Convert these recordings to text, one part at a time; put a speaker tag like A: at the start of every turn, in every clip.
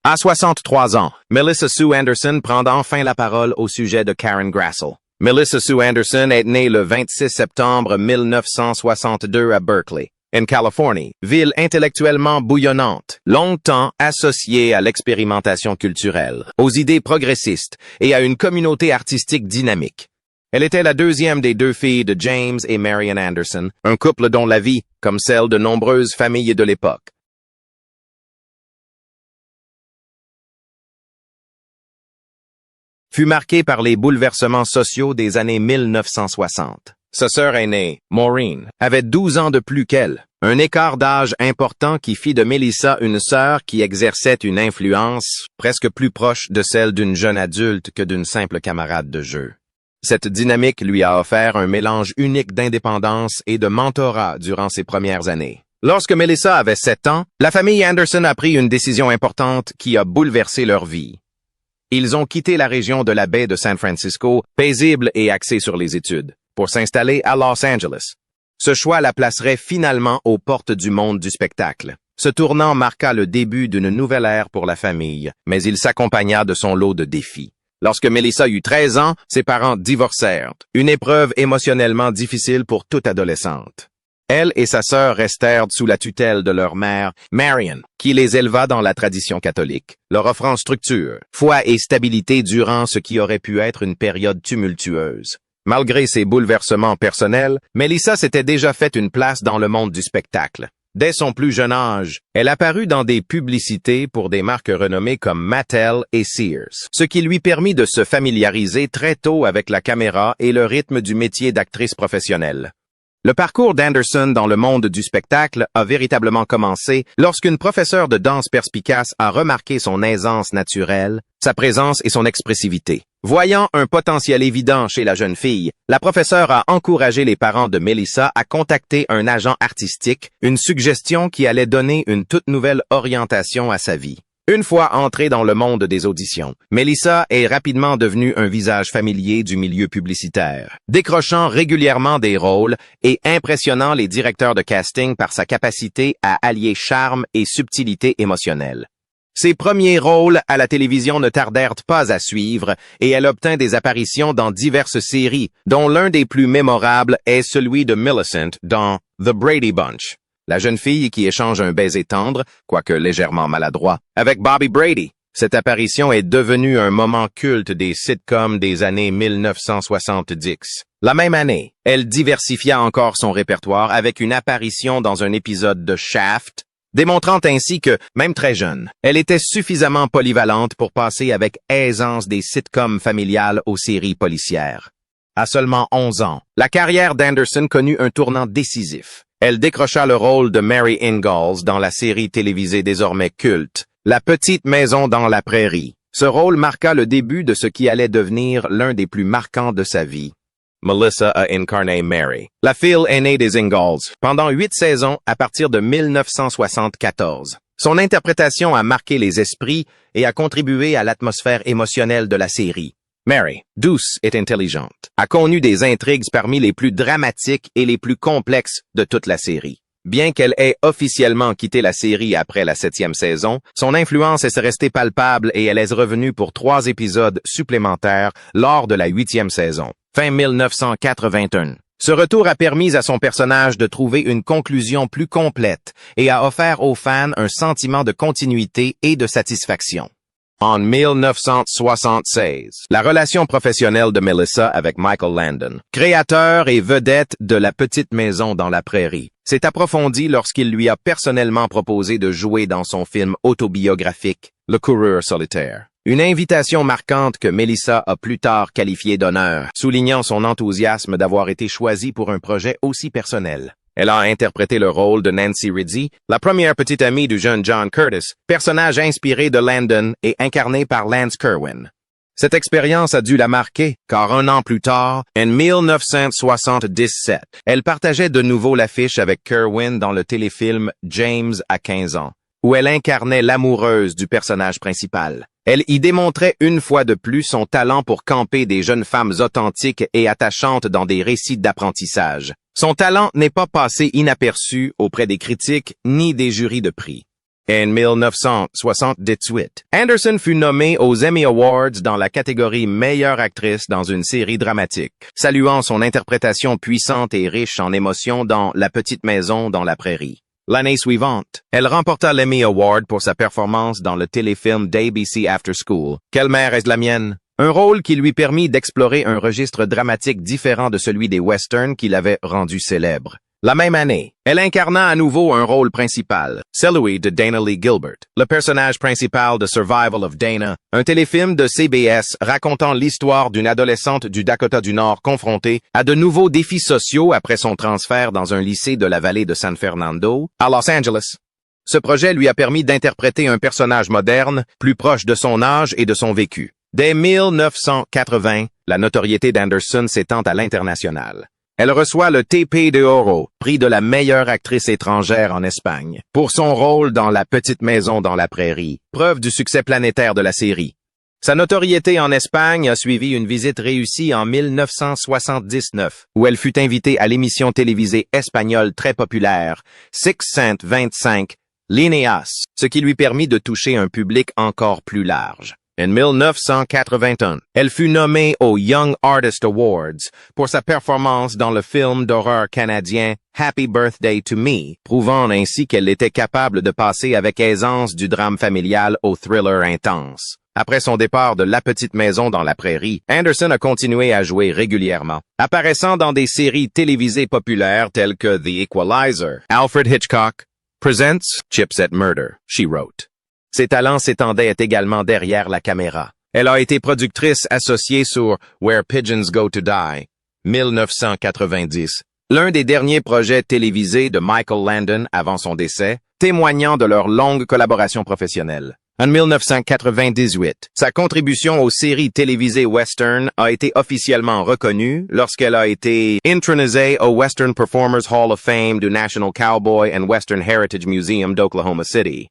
A: À 63 ans, Melissa Sue Anderson prend enfin la parole au sujet de Karen Grassel. Melissa Sue Anderson est née le 26 septembre 1962 à Berkeley, en Californie, ville intellectuellement bouillonnante, longtemps associée à l'expérimentation culturelle, aux idées progressistes et à une communauté artistique dynamique. Elle était la deuxième des deux filles de James et Marian Anderson, un couple dont la vie, comme celle de nombreuses familles de l'époque, fut marquée par les bouleversements sociaux des années 1960. Sa sœur aînée, Maureen, avait 12 ans de plus qu'elle, un écart d'âge important qui fit de Melissa une sœur qui exerçait une influence presque plus proche de celle d'une jeune adulte que d'une simple camarade de jeu. Cette dynamique lui a offert un mélange unique d'indépendance et de mentorat durant ses premières années. Lorsque Melissa avait 7 ans, la famille Anderson a pris une décision importante qui a bouleversé leur vie. Ils ont quitté la région de la baie de San Francisco, paisible et axée sur les études, pour s'installer à Los Angeles. Ce choix la placerait finalement aux portes du monde du spectacle. Ce tournant marqua le début d'une nouvelle ère pour la famille, mais il s'accompagna de son lot de défis. Lorsque Melissa eut 13 ans, ses parents divorcèrent, une épreuve émotionnellement difficile pour toute adolescente. Elle et sa sœur restèrent sous la tutelle de leur mère, Marian, qui les éleva dans la tradition catholique, leur offrant structure, foi et stabilité durant ce qui aurait pu être une période tumultueuse. Malgré ses bouleversements personnels, Melissa s'était déjà fait une place dans le monde du spectacle. Dès son plus jeune âge, elle apparut dans des publicités pour des marques renommées comme Mattel et Sears, ce qui lui permit de se familiariser très tôt avec la caméra et le rythme du métier d'actrice professionnelle. Le parcours d'Anderson dans le monde du spectacle a véritablement commencé lorsqu'une professeure de danse perspicace a remarqué son aisance naturelle, sa présence et son expressivité. Voyant un potentiel évident chez la jeune fille, la professeure a encouragé les parents de Melissa à contacter un agent artistique, une suggestion qui allait donner une toute nouvelle orientation à sa vie. Une fois entrée dans le monde des auditions, Melissa est rapidement devenue un visage familier du milieu publicitaire, décrochant régulièrement des rôles et impressionnant les directeurs de casting par sa capacité à allier charme et subtilité émotionnelle. Ses premiers rôles à la télévision ne tardèrent pas à suivre et elle obtint des apparitions dans diverses séries, dont l'un des plus mémorables est celui de Millicent dans The Brady Bunch. La jeune fille qui échange un baiser tendre, quoique légèrement maladroit, avec Bobby Brady. Cette apparition est devenue un moment culte des sitcoms des années 1970. La même année, elle diversifia encore son répertoire avec une apparition dans un épisode de Shaft, démontrant ainsi que, même très jeune, elle était suffisamment polyvalente pour passer avec aisance des sitcoms familiales aux séries policières. À seulement 11 ans, la carrière d'Anderson connut un tournant décisif. Elle décrocha le rôle de Mary Ingalls dans la série télévisée désormais culte, La petite maison dans la prairie. Ce rôle marqua le début de ce qui allait devenir l'un des plus marquants de sa vie. Melissa a incarné Mary, la fille aînée des Ingalls, pendant 8 saisons à partir de 1974. Son interprétation a marqué les esprits et a contribué à l'atmosphère émotionnelle de la série. Mary, douce et intelligente, a connu des intrigues parmi les plus dramatiques et les plus complexes de toute la série. Bien qu'elle ait officiellement quitté la série après la 7e saison, son influence est restée palpable et elle est revenue pour 3 épisodes supplémentaires lors de la 8e saison, fin 1981. Ce retour a permis à son personnage de trouver une conclusion plus complète et a offert aux fans un sentiment de continuité et de satisfaction. En 1976, la relation professionnelle de Melissa avec Michael Landon, créateur et vedette de La petite maison dans la prairie, s'est approfondie lorsqu'il lui a personnellement proposé de jouer dans son film autobiographique, Le coureur solitaire. Une invitation marquante que Melissa a plus tard qualifiée d'honneur, soulignant son enthousiasme d'avoir été choisie pour un projet aussi personnel. Elle a interprété le rôle de Nancy Rizzi, la première petite amie du jeune John Curtis, personnage inspiré de Landon et incarné par Lance Kerwin. Cette expérience a dû la marquer, car 1 an plus tard, en 1977, elle partageait de nouveau l'affiche avec Kerwin dans le téléfilm James à 15 ans, où elle incarnait l'amoureuse du personnage principal. Elle y démontrait une fois de plus son talent pour camper des jeunes femmes authentiques et attachantes dans des récits d'apprentissage. Son talent n'est pas passé inaperçu auprès des critiques ni des jurys de prix. En 1978, Anderson fut nommée aux Emmy Awards dans la catégorie meilleure actrice dans une série dramatique, saluant son interprétation puissante et riche en émotions dans La petite maison dans la prairie. L'année suivante, elle remporta l'Emmy Award pour sa performance dans le téléfilm d'ABC After School, Quelle mère est la mienne? Un rôle qui lui permit d'explorer un registre dramatique différent de celui des westerns qui l'avaient rendu célèbre. La même année, elle incarna à nouveau un rôle principal, celui de Dana Lee Gilbert, le personnage principal de Survival of Dana, un téléfilm de CBS racontant l'histoire d'une adolescente du Dakota du Nord confrontée à de nouveaux défis sociaux après son transfert dans un lycée de la vallée de San Fernando, à Los Angeles. Ce projet lui a permis d'interpréter un personnage moderne, plus proche de son âge et de son vécu. Dès 1980, la notoriété d'Anderson s'étend à l'international. Elle reçoit le TP de Oro, prix de la meilleure actrice étrangère en Espagne, pour son rôle dans La petite maison dans la prairie, preuve du succès planétaire de la série. Sa notoriété en Espagne a suivi une visite réussie en 1979, où elle fut invitée à l'émission télévisée espagnole très populaire, 625 Líneas, ce qui lui permit de toucher un public encore plus large. En 1981, elle fut nommée aux Young Artist Awards pour sa performance dans le film d'horreur canadien Happy Birthday to Me, prouvant ainsi qu'elle était capable de passer avec aisance du drame familial au thriller intense. Après son départ de La petite maison dans la prairie, Anderson a continué à jouer régulièrement, apparaissant dans des séries télévisées populaires telles que The Equalizer, Alfred Hitchcock Presents Chips at Murder, she wrote. Ses talents s'étendaient également derrière la caméra. Elle a été productrice associée sur Where Pigeons Go to Die, 1990, l'un des derniers projets télévisés de Michael Landon avant son décès, témoignant de leur longue collaboration professionnelle. En 1998, sa contribution aux séries télévisées western a été officiellement reconnue lorsqu'elle a été intronisée au Western Performers Hall of Fame du National Cowboy and Western Heritage Museum d'Oklahoma City.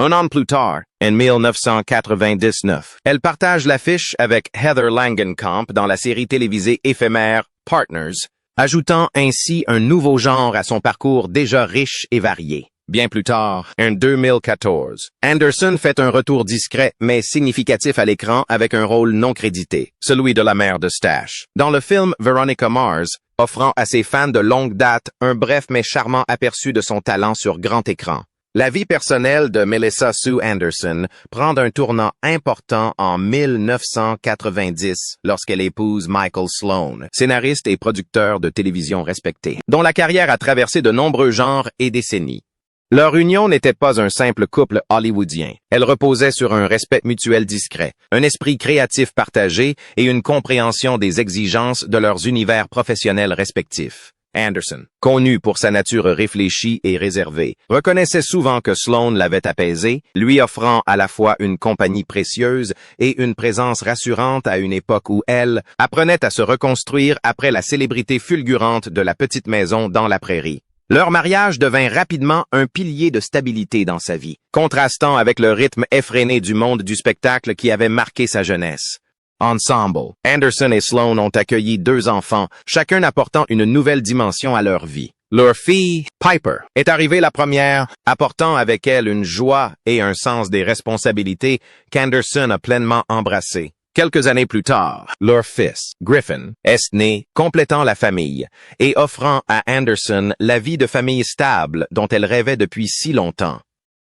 A: Un an plus tard, en 1999, elle partage l'affiche avec Heather Langenkamp dans la série télévisée éphémère Partners, ajoutant ainsi un nouveau genre à son parcours déjà riche et varié. Bien plus tard, en 2014, Anderson fait un retour discret mais significatif à l'écran avec un rôle non crédité, celui de la mère de Stash, dans le film Veronica Mars, offrant à ses fans de longue date un bref mais charmant aperçu de son talent sur grand écran. La vie personnelle de Melissa Sue Anderson prend un tournant important en 1990 lorsqu'elle épouse Michael Sloan, scénariste et producteur de télévision respecté, dont la carrière a traversé de nombreux genres et décennies. Leur union n'était pas un simple couple hollywoodien. Elle reposait sur un respect mutuel discret, un esprit créatif partagé et une compréhension des exigences de leurs univers professionnels respectifs. Anderson, connu pour sa nature réfléchie et réservée, reconnaissait souvent que Sloan l'avait apaisé, lui offrant à la fois une compagnie précieuse et une présence rassurante à une époque où elle apprenait à se reconstruire après la célébrité fulgurante de La petite maison dans la prairie. Leur mariage devint rapidement un pilier de stabilité dans sa vie, contrastant avec le rythme effréné du monde du spectacle qui avait marqué sa jeunesse. Ensemble, Anderson et Sloan ont accueilli 2 enfants, chacun apportant une nouvelle dimension à leur vie. Leur fille, Piper, est arrivée la première, apportant avec elle une joie et un sens des responsabilités qu'Anderson a pleinement embrassé. Quelques années plus tard, leur fils, Griffin, est né, complétant la famille et offrant à Anderson la vie de famille stable dont elle rêvait depuis si longtemps.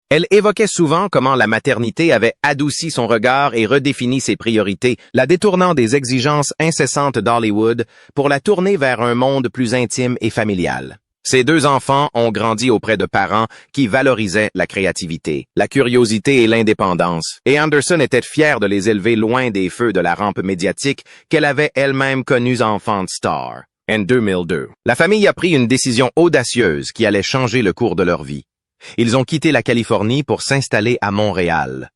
A: Elle évoquait souvent comment la maternité avait adouci son regard et redéfini ses priorités, la détournant des exigences incessantes d'Hollywood pour la tourner vers un monde plus intime et familial. Ces 2 enfants ont grandi auprès de parents qui valorisaient la créativité, la curiosité et l'indépendance, et Anderson était fière de les élever loin des feux de la rampe médiatique qu'elle avait elle-même connue enfant de star. En 2002, la famille a pris une décision audacieuse qui allait changer le cours de leur vie. Ils ont quitté la Californie pour s'installer à Montréal.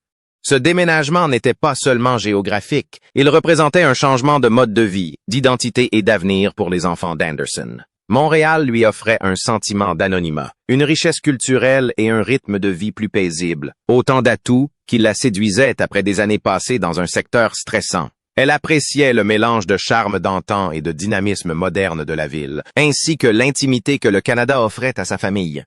A: Ce déménagement n'était pas seulement géographique, il représentait un changement de mode de vie, d'identité et d'avenir pour les enfants d'Anderson. Montréal lui offrait un sentiment d'anonymat, une richesse culturelle et un rythme de vie plus paisible, autant d'atouts qui la séduisaient après des années passées dans un secteur stressant. Elle appréciait le mélange de charme d'antan et de dynamisme moderne de la ville, ainsi que l'intimité que le Canada offrait à sa famille.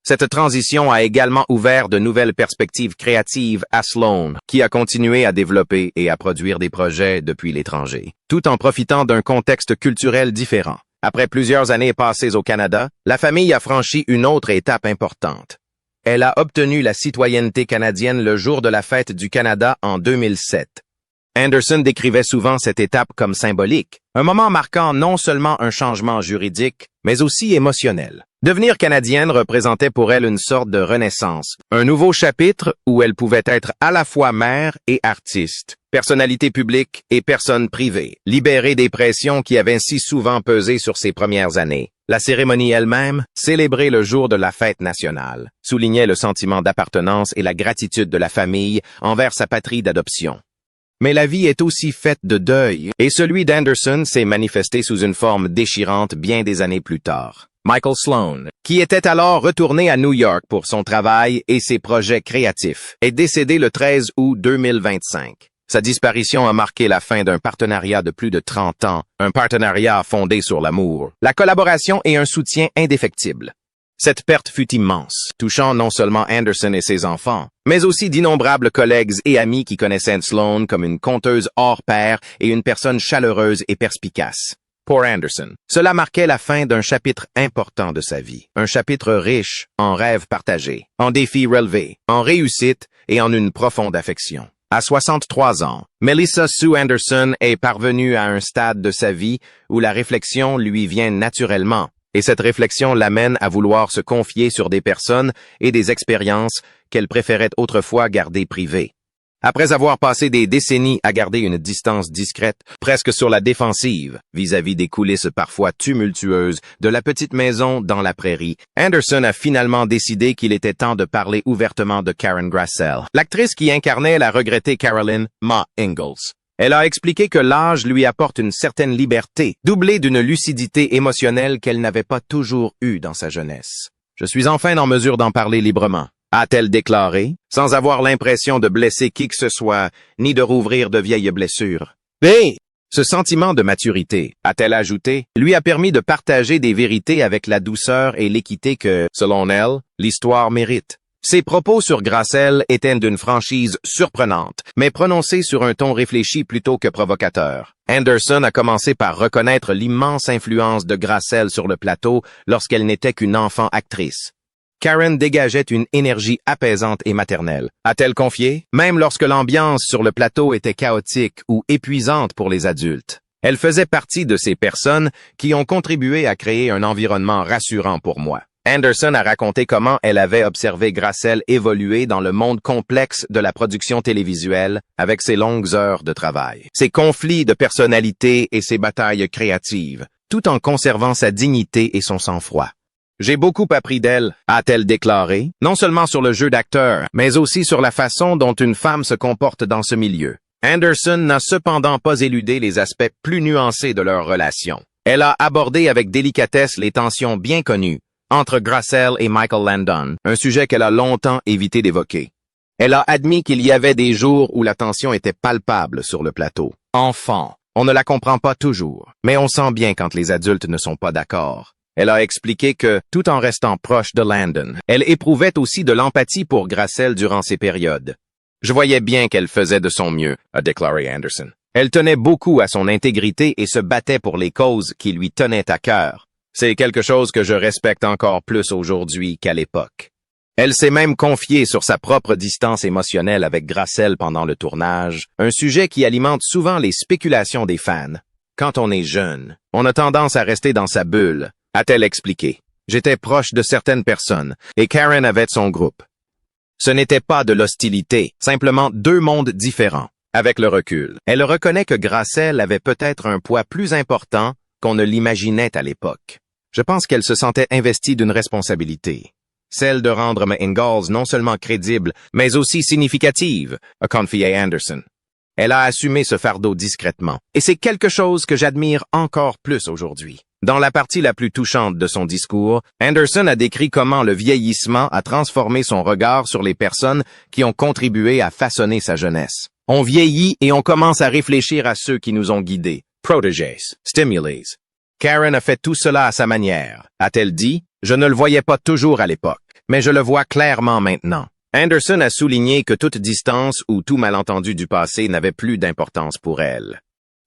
A: Cette transition a également ouvert de nouvelles perspectives créatives à Sloan, qui a continué à développer et à produire des projets depuis l'étranger, tout en profitant d'un contexte culturel différent. Après plusieurs années passées au Canada, la famille a franchi une autre étape importante. Elle a obtenu la citoyenneté canadienne le jour de la fête du Canada en 2007. Anderson décrivait souvent cette étape comme symbolique, un moment marquant non seulement un changement juridique, mais aussi émotionnel. Devenir canadienne représentait pour elle une sorte de renaissance, un nouveau chapitre où elle pouvait être à la fois mère et artiste, personnalité publique et personne privée, libérée des pressions qui avaient si souvent pesé sur ses premières années. La cérémonie elle-même, célébrée le jour de la fête nationale, soulignait le sentiment d'appartenance et la gratitude de la famille envers sa patrie d'adoption. Mais la vie est aussi faite de deuil, et celui d'Anderson s'est manifesté sous une forme déchirante bien des années plus tard. Michael Sloan, qui était alors retourné à New York pour son travail et ses projets créatifs, est décédé le 13 août 2025. Sa disparition a marqué la fin d'un partenariat de plus de 30 ans, un partenariat fondé sur l'amour, la collaboration et un soutien indéfectible. Cette perte fut immense, touchant non seulement Anderson et ses enfants, mais aussi d'innombrables collègues et amis qui connaissaient Sloan comme une conteuse hors pair et une personne chaleureuse et perspicace. Pour Anderson, cela marquait la fin d'un chapitre important de sa vie, un chapitre riche en rêves partagés, en défis relevés, en réussite et en une profonde affection. À 63 ans, Melissa Sue Anderson est parvenue à un stade de sa vie où la réflexion lui vient naturellement, et cette réflexion l'amène à vouloir se confier sur des personnes et des expériences qu'elle préférait autrefois garder privées. Après avoir passé des décennies à garder une distance discrète, presque sur la défensive, vis-à-vis des coulisses parfois tumultueuses de la petite maison dans la prairie, Anderson a finalement décidé qu'il était temps de parler ouvertement de Karen Grassell, l'actrice qui incarnait la regrettée Caroline Ma Ingalls. Elle a expliqué que l'âge lui apporte une certaine liberté, doublée d'une lucidité émotionnelle qu'elle n'avait pas toujours eue dans sa jeunesse. « Je suis enfin en mesure d'en parler librement », a-t-elle déclaré, sans avoir l'impression de blesser qui que ce soit, ni de rouvrir de vieilles blessures. Mais ce sentiment de maturité, a-t-elle ajouté, lui a permis de partager des vérités avec la douceur et l'équité que, selon elle, l'histoire mérite. Ses propos sur Grassell étaient d'une franchise surprenante, mais prononcés sur un ton réfléchi plutôt que provocateur. Anderson a commencé par reconnaître l'immense influence de Grassell sur le plateau lorsqu'elle n'était qu'une enfant actrice. Karen dégageait une énergie apaisante et maternelle, a-t-elle confié, même lorsque l'ambiance sur le plateau était chaotique ou épuisante pour les adultes. Elle faisait partie de ces personnes qui ont contribué à créer un environnement rassurant pour moi. Anderson a raconté comment elle avait observé Grassell évoluer dans le monde complexe de la production télévisuelle avec ses longues heures de travail, ses conflits de personnalité et ses batailles créatives, tout en conservant sa dignité et son sang-froid. J'ai beaucoup appris d'elle, a-t-elle déclaré, non seulement sur le jeu d'acteur, mais aussi sur la façon dont une femme se comporte dans ce milieu. Anderson n'a cependant pas éludé les aspects plus nuancés de leur relation. Elle a abordé avec délicatesse les tensions bien connues entre Grassell et Michael Landon, un sujet qu'elle a longtemps évité d'évoquer. Elle a admis qu'il y avait des jours où la tension était palpable sur le plateau. Enfant, on ne la comprend pas toujours, mais on sent bien quand les adultes ne sont pas d'accord. Elle a expliqué que, tout en restant proche de Landon, elle éprouvait aussi de l'empathie pour Grassell durant ces périodes. « Je voyais bien qu'elle faisait de son mieux », a déclaré Anderson. Elle tenait beaucoup à son intégrité et se battait pour les causes qui lui tenaient à cœur. C'est quelque chose que je respecte encore plus aujourd'hui qu'à l'époque. Elle s'est même confiée sur sa propre distance émotionnelle avec Grassell pendant le tournage, un sujet qui alimente souvent les spéculations des fans. Quand on est jeune, on a tendance à rester dans sa bulle, a-t-elle expliqué. J'étais proche de certaines personnes, et Karen avait son groupe. Ce n'était pas de l'hostilité, simplement deux mondes différents. Avec le recul, elle reconnaît que Grassell avait peut-être un poids plus important qu'on ne l'imaginait à l'époque. Je pense qu'elle se sentait investie d'une responsabilité, celle de rendre Ma Ingalls non seulement crédible, mais aussi significative, a confié Anderson. Elle a assumé ce fardeau discrètement, et c'est quelque chose que j'admire encore plus aujourd'hui. Dans la partie la plus touchante de son discours, Anderson a décrit comment le vieillissement a transformé son regard sur les personnes qui ont contribué à façonner sa jeunesse. On vieillit et on commence à réfléchir à ceux qui nous ont guidés, protégés, stimulés. Karen a fait tout cela à sa manière. A-t-elle dit, je ne le voyais pas toujours à l'époque. mais je le vois clairement maintenant. Anderson a souligné que toute distance ou tout malentendu du passé n'avait plus d'importance pour elle.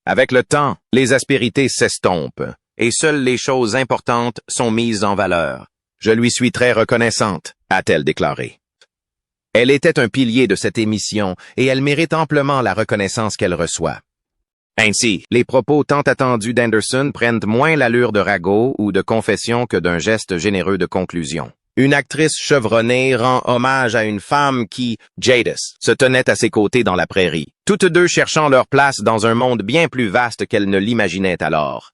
A: Avec le temps, les aspérités s'estompent, et seules les choses importantes sont mises en valeur. Je lui suis très reconnaissante, a-t-elle déclaré. Elle était un pilier de cette émission et elle mérite amplement la reconnaissance qu'elle reçoit. Ainsi, les propos tant attendus d'Anderson prennent moins l'allure de ragot ou de confession que d'un geste généreux de conclusion. Une actrice chevronnée rend hommage à une femme qui, Jadis, se tenait à ses côtés dans la prairie, toutes deux cherchant leur place dans un monde bien plus vaste qu'elle ne l'imaginait alors.